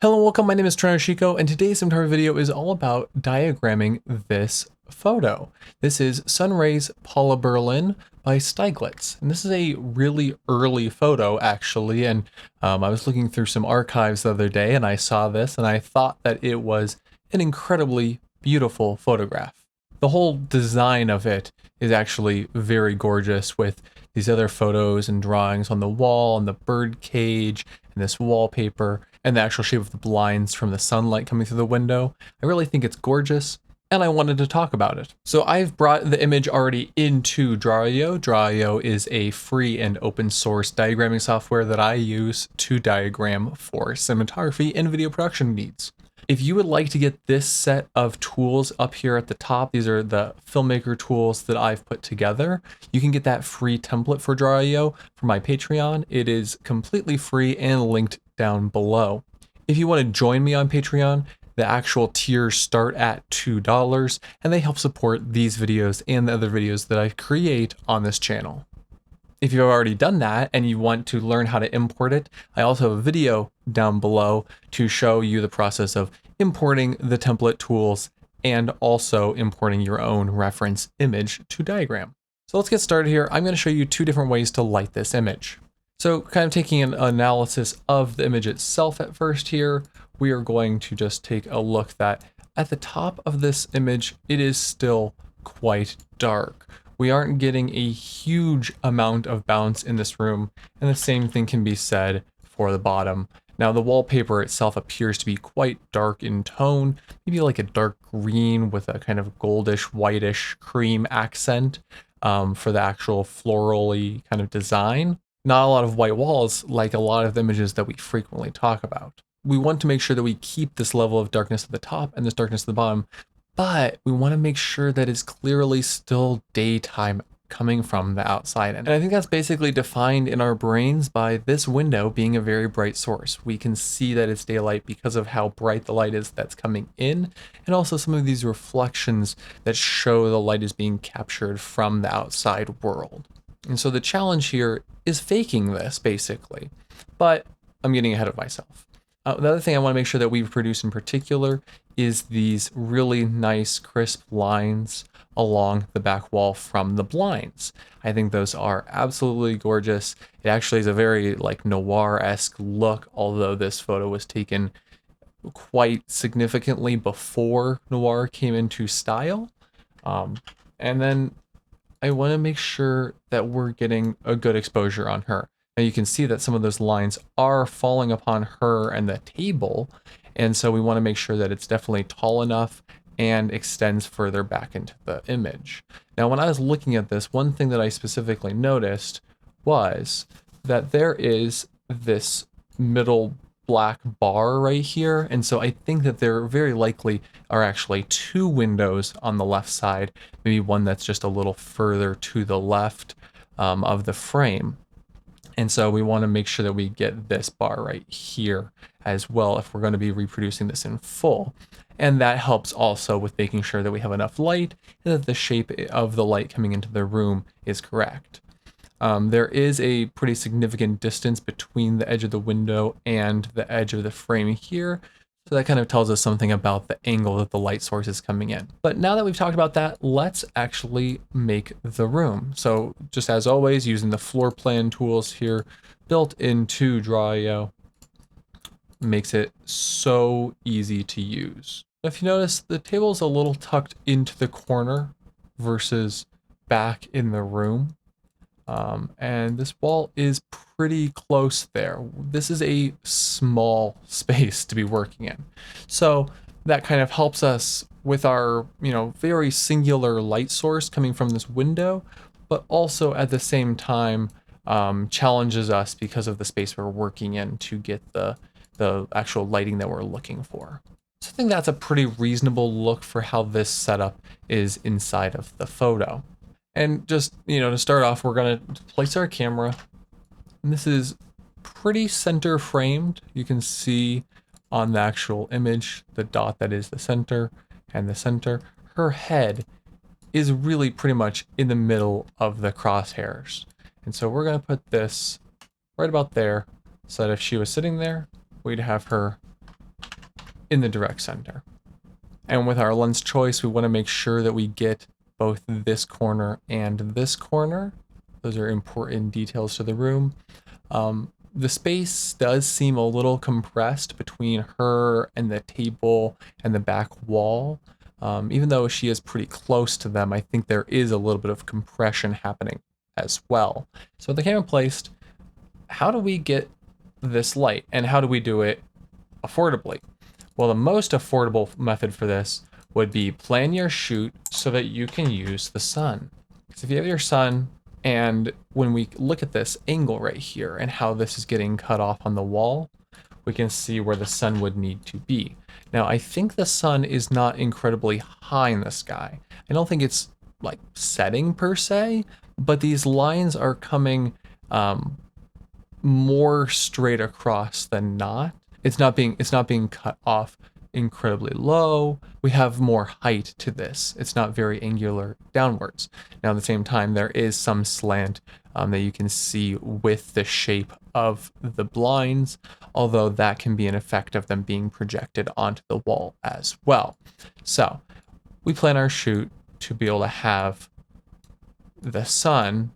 Hello and welcome, my name is Hoshiko, and today's cinematography video is all about diagramming this photo. This is Sunrays Paula Berlin by Stieglitz, and this is a really early photo actually, and I was looking through some archives the other day and I saw this and I thought that it was an incredibly beautiful photograph. The whole design of it is actually very gorgeous with these other photos and drawings on the wall and the bird cage and this wallpaper and the actual shape of the blinds from the sunlight coming through the window. I really think it's gorgeous and I wanted to talk about it. So I've brought the image already into Draw.io. Draw.io is a free and open source diagramming software that I use to diagram for cinematography and video production needs. If you would like to get this set of tools up here at the top, these are the filmmaker tools that I've put together. You can get that free template for Draw.io for my Patreon. It is completely free and linked down below. If you want to join me on Patreon, the actual tiers start at $2 and they help support these videos and the other videos that I create on this channel. If you've already done that and you want to learn how to import it, I also have a video down below to show you the process of importing the template tools and also importing your own reference image to diagram. So let's get started here. I'm going to show you two different ways to light this image. So kind of taking an analysis of the image itself at first here, we are going to just take a look that at the top of this image, it is still quite dark. We aren't getting a huge amount of bounce in this room, and the same thing can be said for the bottom. Now the wallpaper itself appears to be quite dark in tone, maybe like a dark green with a kind of goldish, whitish cream accent for the actual florally kind of design. Not a lot of white walls like a lot of the images that we frequently talk about. We want to make sure that we keep this level of darkness at the top and this darkness at the bottom, but we want to make sure that it's clearly still daytime coming from the outside. And I think that's basically defined in our brains by this window being a very bright source. We can see that it's daylight because of how bright the light is that's coming in, and also some of these reflections that show the light is being captured from the outside world. And so the challenge here is faking this basically, but I'm getting ahead of myself. The other thing I want to make sure that we produce in particular is these really nice crisp lines along the back wall from the blinds. I think those are absolutely gorgeous. It actually is a very like noir-esque look, although this photo was taken quite significantly before noir came into style. And then I want to make sure that we're getting a good exposure on her. Now you can see that some of those lines are falling upon her and the table, and so we want to make sure that it's definitely tall enough and extends further back into the image. Now when I was looking at this, one thing that I specifically noticed was that there is this middle black bar right here, and so I think that there very likely are actually two windows on the left side, maybe one that's just a little further to the left of the frame. And so we want to make sure that we get this bar right here as well if we're going to be reproducing this in full. And that helps also with making sure that we have enough light and that the shape of the light coming into the room is correct. There is a pretty significant distance between the edge of the window and the edge of the frame here. So that kind of tells us something about the angle that the light source is coming in. But now that we've talked about that, let's actually make the room. So just as always, using the floor plan tools here built into Draw.io makes it so easy to use. If you notice, the table is a little tucked into the corner versus back in the room. And this wall is pretty close there. This is a small space to be working in. So that kind of helps us with our, very singular light source coming from this window, but also at the same time challenges us because of the space we're working in to get the actual lighting that we're looking for. So I think that's a pretty reasonable look for how this setup is inside of the photo. And just, to start off, we're going to place our camera. And this is pretty center framed. You can see on the actual image, the dot that is the center and the center. Her head is really pretty much in the middle of the crosshairs. And so we're going to put this right about there so that if she was sitting there, we'd have her in the direct center. And with our lens choice, we want to make sure that we get both this corner and this corner. Those are important details to the room. The space does seem a little compressed between her and the table and the back wall. Even though she is pretty close to them, I think there is a little bit of compression happening as well. So with the camera placed, how do we get this light, and how do we do it affordably? Well, the most affordable method for this would be plan your shoot so that you can use the sun. Because if you have your sun, and when we look at this angle right here and how this is getting cut off on the wall, we can see where the sun would need to be. Now, I think the sun is not incredibly high in the sky. I don't think it's like setting per se, but these lines are coming more straight across than not. It's not being cut off incredibly low. We have more height to this. It's not very angular downwards. Now, at the same time, there is some slant that you can see with the shape of the blinds, although that can be an effect of them being projected onto the wall as well. So we plan our shoot to be able to have the sun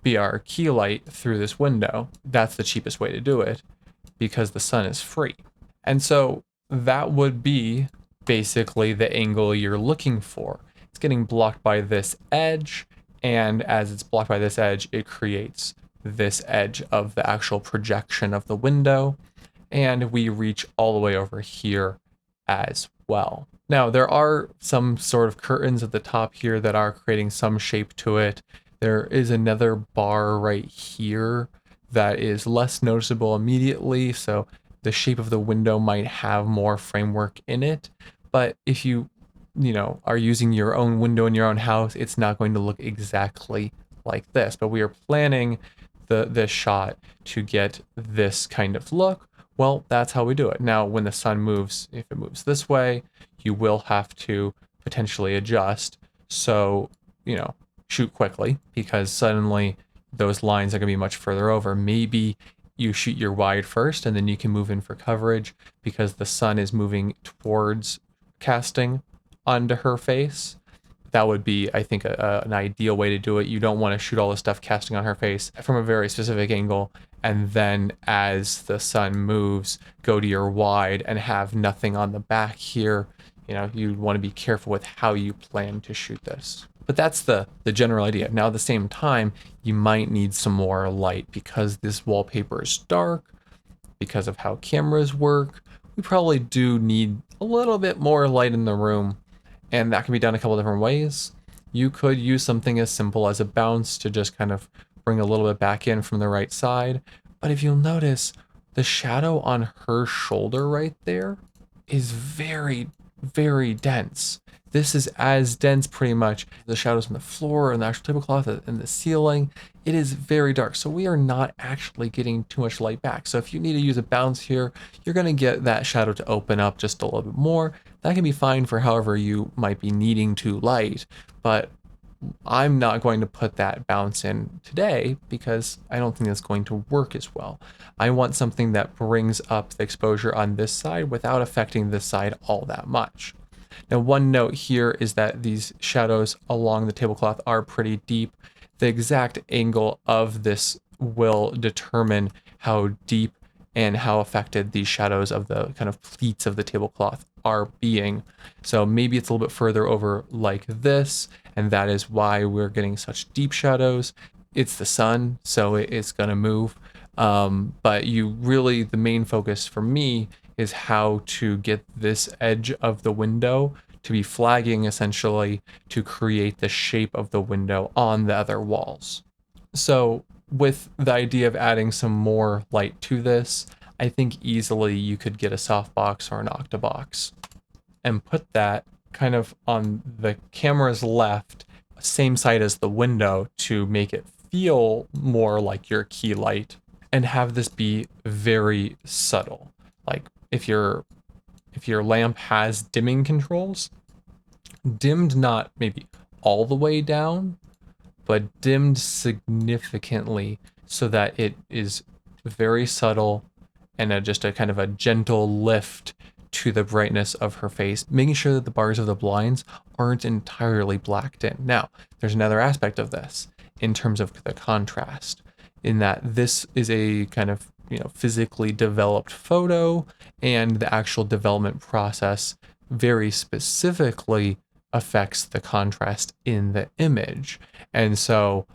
be our key light through this window. That's the cheapest way to do it because the sun is free. And so that would be basically the angle you're looking for. It's getting blocked by this edge, and as it's blocked by this edge, it creates this edge of the actual projection of the window, and we reach all the way over here as well. Now, there are some sort of curtains at the top here that are creating some shape to it. There is another bar right here that is less noticeable immediately, so the shape of the window might have more framework in it. But if you are using your own window in your own house, it's not going to look exactly like this. But we are planning this shot to get this kind of look. Well, that's how we do it. Now, when the sun moves, if it moves this way, you will have to potentially adjust. So, shoot quickly, because suddenly those lines are going to be much further over. Maybe you shoot your wide first and then you can move in for coverage because the sun is moving towards casting onto her face. That would be, I think, an ideal way to do it. You don't want to shoot all the stuff casting on her face from a very specific angle, and then as the sun moves, go to your wide and have nothing on the back here. You want to be careful with how you plan to shoot this. But that's the general idea. Now, at the same time, you might need some more light because this wallpaper is dark, because of how cameras work. We probably do need a little bit more light in the room, and that can be done a couple different ways. You could use something as simple as a bounce to just kind of bring a little bit back in from the right side. But if you'll notice, the shadow on her shoulder right there is very, very dense. This is as dense pretty much the shadows on the floor and the actual tablecloth and the ceiling. It is very dark, so we are not actually getting too much light back. So if you need to use a bounce here, you're going to get that shadow to open up just a little bit more. That can be fine for however you might be needing to light, but I'm not going to put that bounce in today because I don't think that's going to work as well. I want something that brings up the exposure on this side without affecting this side all that much. Now, one note here is that these shadows along the tablecloth are pretty deep. The exact angle of this will determine how deep and how affected these shadows of the kind of pleats of the tablecloth are being. So maybe it's a little bit further over like this, and that is why we're getting such deep shadows. It's the sun, so it's going to move. But the main focus for me is how to get this edge of the window to be flagging essentially to create the shape of the window on the other walls. So with the idea of adding some more light to this, I think easily you could get a softbox or an octabox and put that kind of on the camera's left, same side as the window to make it feel more like your key light, and have this be very subtle. Like if your lamp has dimming controls, dimmed not maybe all the way down, but dimmed significantly so that it is very subtle and just a kind of a gentle lift to the brightness of her face, making sure that the bars of the blinds aren't entirely blacked in. Now, there's another aspect of this in terms of the contrast, in that this is a kind of, physically developed photo, and the actual development process very specifically affects the contrast in the image. And so,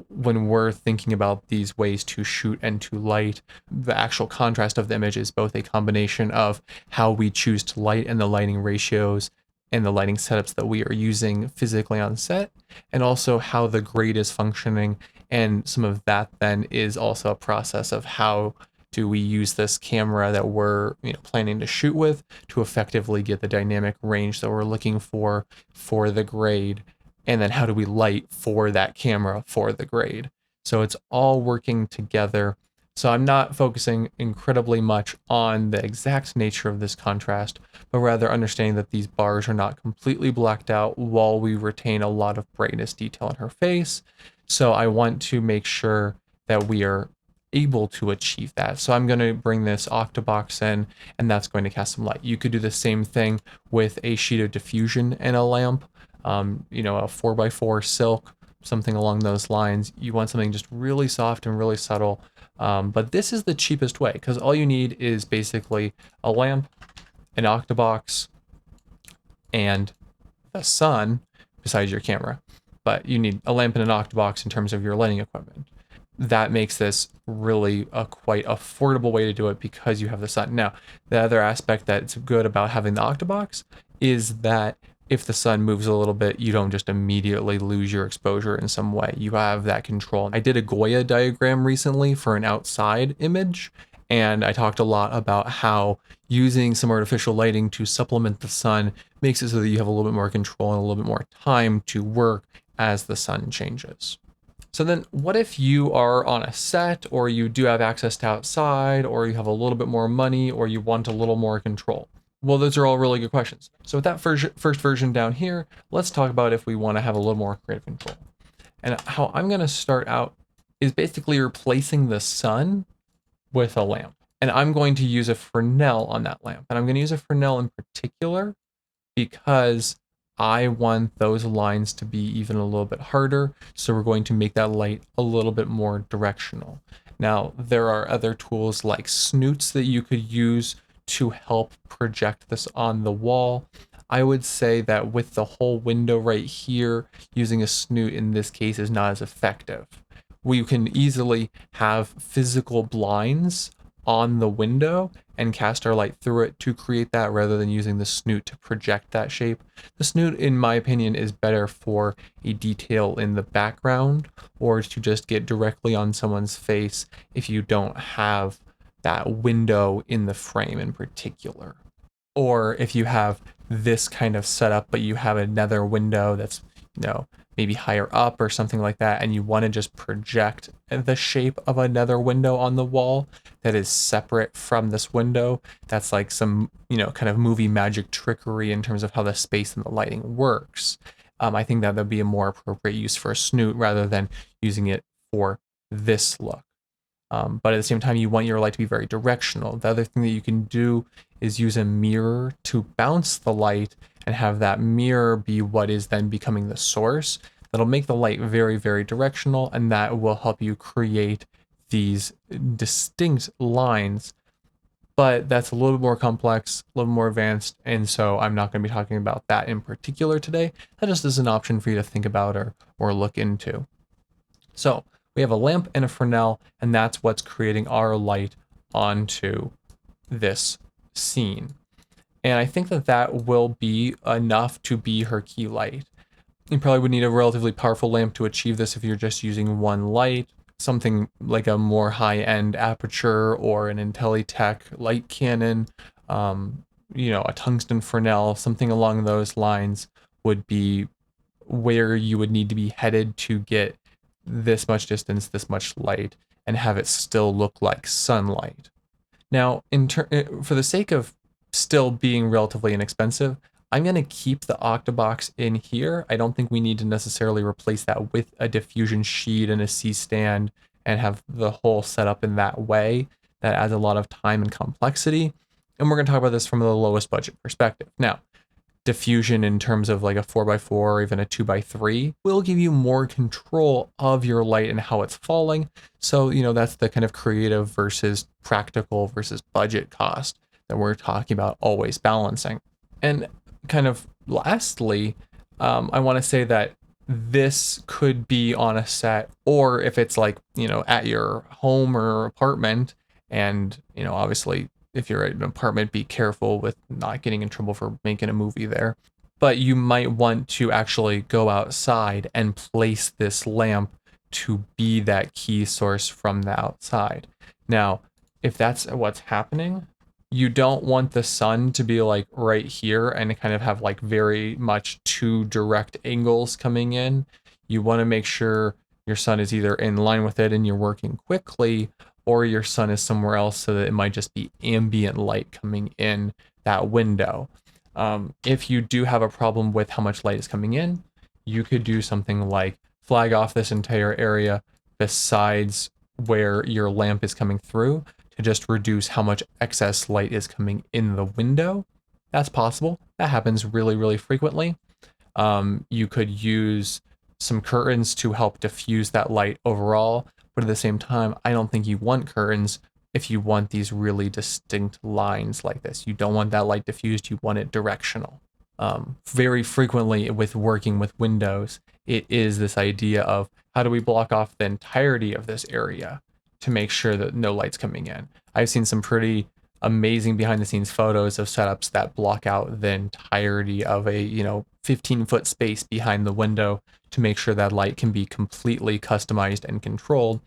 when we're thinking about these ways to shoot and to light, the actual contrast of the image is both a combination of how we choose to light and the lighting ratios and the lighting setups that we are using physically on set, and also how the grade is functioning. And some of that then is also a process of how do we use this camera that we're planning to shoot with to effectively get the dynamic range that we're looking for the grade, and then how do we light for that camera for the grade. So it's all working together. So I'm not focusing incredibly much on the exact nature of this contrast, but rather understanding that these bars are not completely blacked out while we retain a lot of brightness detail in her face. So I want to make sure that we are able to achieve that. So I'm going to bring this octabox in, and that's going to cast some light. You could do the same thing with a sheet of diffusion and a lamp, a 4x4 silk, something along those lines. You want something just really soft and really subtle. But this is the cheapest way, because all you need is basically a lamp, an octabox, and the sun besides your camera. But you need a lamp and an octabox in terms of your lighting equipment. That makes this really a quite affordable way to do it because you have the sun. Now, the other aspect that's good about having the octabox is that if the sun moves a little bit, you don't just immediately lose your exposure in some way. You have that control. I did a Goya diagram recently for an outside image, and I talked a lot about how using some artificial lighting to supplement the sun makes it so that you have a little bit more control and a little bit more time to work as the sun changes. So then what if you are on a set, or you do have access to outside, or you have a little bit more money, or you want a little more control? Well, those are all really good questions. So with that first version down here, let's talk about if we want to have a little more creative control. And how I'm going to start out is basically replacing the sun with a lamp. And I'm going to use a Fresnel on that lamp. And I'm going to use a Fresnel in particular because I want those lines to be even a little bit harder. So we're going to make that light a little bit more directional. Now, there are other tools like snoots that you could use to help project this on the wall. I would say that with the whole window right here, using a snoot in this case is not as effective. We can easily have physical blinds on the window and cast our light through it to create that, rather than using the snoot to project that shape. The snoot, in my opinion, is better for a detail in the background, or to just get directly on someone's face if you don't have that window in the frame in particular. Or if you have this kind of setup, but you have another window that's, maybe higher up or something like that, and you want to just project the shape of another window on the wall that is separate from this window. That's like some, kind of movie magic trickery in terms of how the space and the lighting works. I think that would be a more appropriate use for a snoot rather than using it for this look. But at the same time, you want your light to be very directional. The other thing that you can do is use a mirror to bounce the light and have that mirror be what is then becoming the source. That'll make the light very, very directional, and that will help you create these distinct lines. But that's a little bit more complex, a little more advanced, and so I'm not going to be talking about that in particular today. That just is an option for you to think about or look into. So we have a lamp and a Fresnel, and that's what's creating our light onto this scene. And I think that that will be enough to be her key light. You probably would need a relatively powerful lamp to achieve this if you're just using one light, something like a more high-end aperture or an Intelitech light cannon, a tungsten Fresnel, something along those lines would be where you would need to be headed to get this much distance, this much light, and have it still look like sunlight. Now, for the sake of still being relatively inexpensive, I'm going to keep the octabox in here. I don't think we need to necessarily replace that with a diffusion sheet and a C-stand and have the whole setup in that way. That adds a lot of time and complexity. And we're going to talk about this from the lowest budget perspective. Now, diffusion in terms of like a 4x4 or even a 2x3 will give you more control of your light and how it's falling. So, that's the kind of creative versus practical versus budget cost that we're talking about, always balancing. And kind of lastly, I want to say that this could be on a set, or if it's like, at your home or apartment, and, obviously if you're at an apartment, be careful with not getting in trouble for making a movie there. But you might want to actually go outside and place this lamp to be that key source from the outside. Now, if that's what's happening, you don't want the sun to be like right here and kind of have like very much two direct angles coming in. You want to make sure your sun is either in line with it and you're working quickly, or your sun is somewhere else so that it might just be ambient light coming in that window. If you do have a problem with how much light is coming in, you could do something like flag off this entire area besides where your lamp is coming through to just reduce how much excess light is coming in the window. That's possible. That happens really, really frequently. You could use some curtains to help diffuse that light overall, but at the same time, I don't think you want curtains if you want these really distinct lines like this. You don't want that light diffused, you want it directional. Very frequently with working with windows, it is this idea of how do we block off the entirety of this area to make sure that no light's coming in. I've seen some pretty amazing behind the scenes photos of setups that block out the entirety of a 15-foot space behind the window to make sure that light can be completely customized and controlled.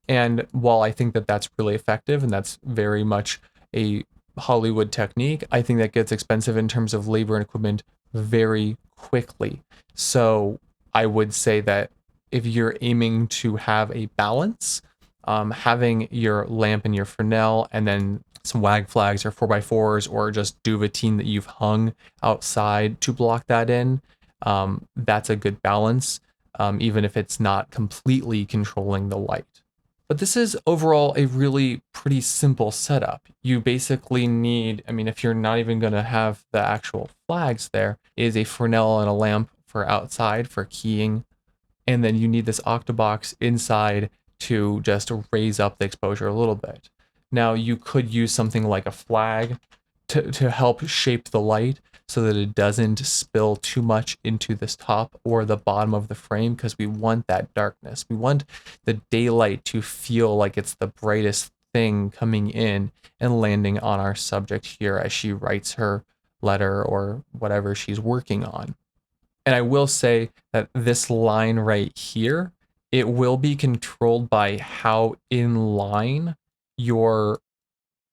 And while I think that that's really effective and that's very much a Hollywood technique, I think that gets expensive in terms of labor and equipment very quickly. So I would say that if you're aiming to have a balance, having your lamp and your Fresnel and then some wag flags or 4x4s or just duvetine that you've hung outside to block that in, that's a good balance, even if it's not completely controlling the light. But this is overall a really pretty simple setup. You basically need, if you're not even going to have the actual flags there, is a Fresnel and a lamp for outside for keying. And then you need this octobox inside to just raise up the exposure a little bit. Now you could use something like a flag to help shape the light so that it doesn't spill too much into this top or the bottom of the frame, because we want that darkness. We want the daylight to feel like it's the brightest thing coming in and landing on our subject here as she writes her letter or whatever she's working on. And I will say that this line right here, it will be controlled by how in line your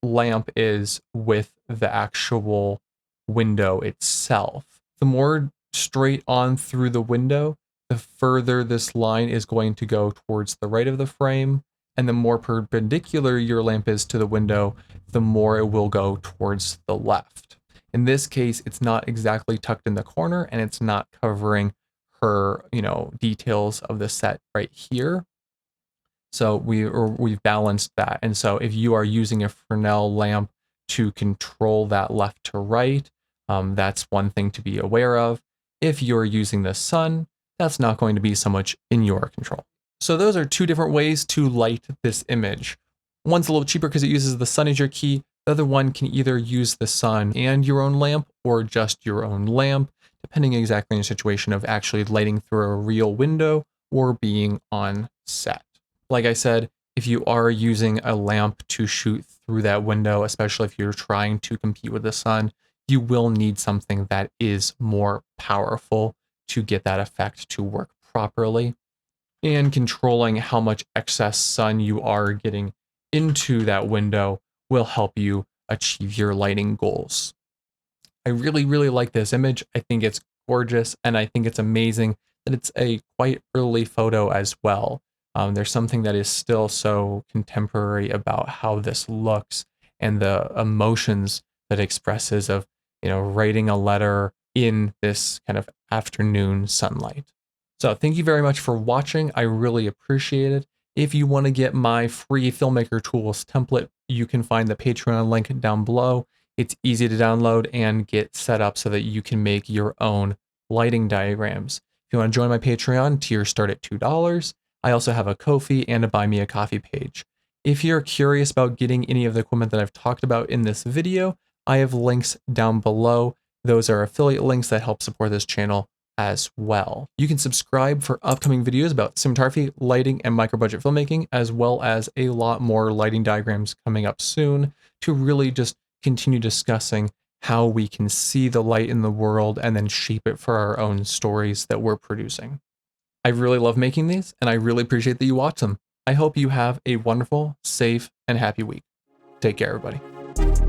lamp is with the actual window itself. The more straight on through the window, the further this line is going to go towards the right of the frame, and the more perpendicular your lamp is to the window, the more it will go towards the left. In this case, it's not exactly tucked in the corner, and it's not covering her, details of the set right here. So we've balanced that. And so if you are using a Fresnel lamp to control that left to right, that's one thing to be aware of. If you're using the sun, that's not going to be so much in your control. So those are two different ways to light this image. One's a little cheaper because it uses the sun as your key. The other one can either use the sun and your own lamp or just your own lamp, depending exactly on your situation of actually lighting through a real window or being on set. Like I said, if you are using a lamp to shoot through that window, especially if you're trying to compete with the sun, you will need something that is more powerful to get that effect to work properly. And controlling how much excess sun you are getting into that window will help you achieve your lighting goals. I really, really like this image. I think it's gorgeous, and I think it's amazing that it's a quite early photo as well. There's something that is still so contemporary about how this looks and the emotions that it expresses of, writing a letter in this kind of afternoon sunlight. So thank you very much for watching. I really appreciate it. If you want to get my free filmmaker tools template, you can find the Patreon link down below. It's easy to download and get set up so that you can make your own lighting diagrams. If you want to join my Patreon, tiers start at $2. I also have a Ko-fi and a Buy Me a Coffee page. If you're curious about getting any of the equipment that I've talked about in this video, I have links down below. Those are affiliate links that help support this channel as well. You can subscribe for upcoming videos about cinematography, lighting, and micro-budget filmmaking, as well as a lot more lighting diagrams coming up soon to really just continue discussing how we can see the light in the world and then shape it for our own stories that we're producing. I really love making these, and I really appreciate that you watch them. I hope you have a wonderful, safe, and happy week. Take care, everybody.